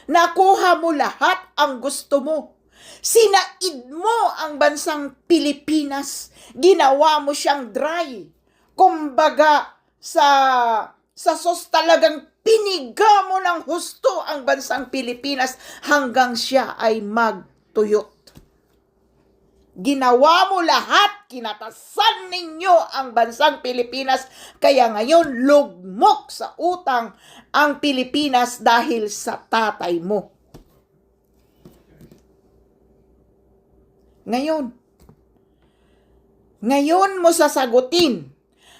Nakuha mo lahat ang gusto mo. Sinaid mo ang bansang Pilipinas. Ginawa mo siyang dry. Kumbaga, sa sos talagang piniga mo ng husto ang bansang Pilipinas hanggang siya ay magtuyot. Ginawa mo lahat, kinatasan ninyo ang bansang Pilipinas, kaya ngayon lugmok sa utang ang Pilipinas dahil sa tatay mo. Ngayon mo sasagutin.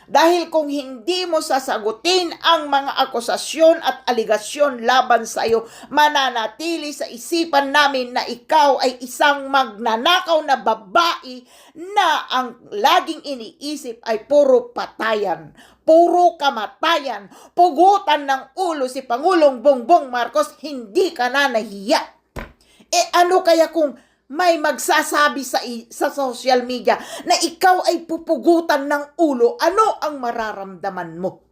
Dahil kung hindi mo sasagutin ang mga akusasyon at aligasyon laban sa iyo, mananatili sa isipan namin na ikaw ay isang magnanakaw na babae na ang laging iniisip ay puro patayan, puro kamatayan, pugutan ng ulo si Pangulong Bongbong Marcos. Hindi ka na nahiya. Ano kaya kung may magsasabi sa social media na ikaw ay pupugutan ng ulo, ano ang mararamdaman mo?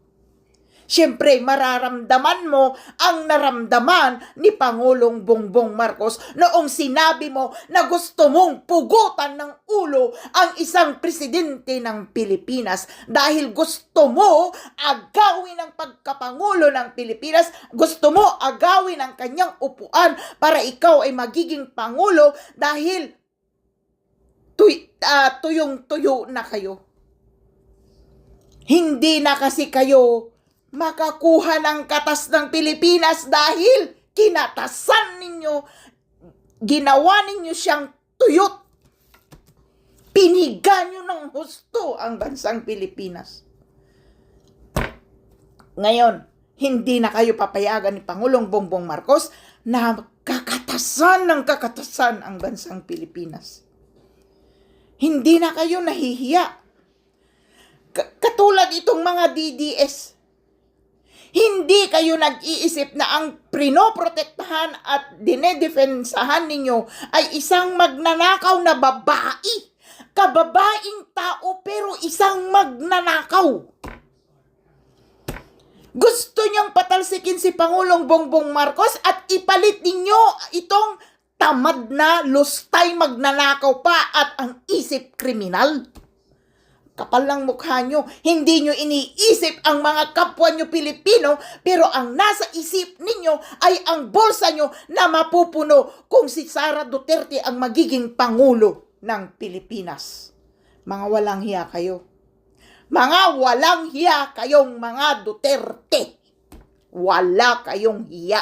Siyempre, mararamdaman mo ang naramdaman ni Pangulong Bongbong Marcos noong sinabi mo na gusto mong pugutan ng ulo ang isang presidente ng Pilipinas dahil gusto mo agawin ang pagkapangulo ng Pilipinas, gusto mo agawin ang kanyang upuan para ikaw ay magiging pangulo dahil tuyong-tuyo na kayo. Hindi na kasi kayo makakuha ng katas ng Pilipinas dahil kinatasan ninyo, ginawa ninyo siyang tuyot. Piniga nyo ng husto ang bansang Pilipinas. Ngayon, hindi na kayo papayagan ni Pangulong Bongbong Marcos na kakatasan ng kakatasan ang bansang Pilipinas. Hindi na kayo nahihiya. Katulad itong mga DDS. Hindi kayo nag-iisip na ang prinoprotektahan at dinedefensahan ninyo ay isang magnanakaw na babae. Kababaing tao pero isang magnanakaw. Gusto niyang patalsikin si Pangulong Bongbong Marcos at ipalit ninyo itong tamad na lustay magnanakaw pa at ang isip kriminal. Kapal ng mukha nyo, hindi nyo iniisip ang mga kapwa nyo Pilipino, pero ang nasa isip ninyo ay ang bulsa nyo na mapupuno kung si Sara Duterte ang magiging Pangulo ng Pilipinas. Mga walang hiya kayo. Mga walang hiya kayong mga Duterte. Wala kayong hiya.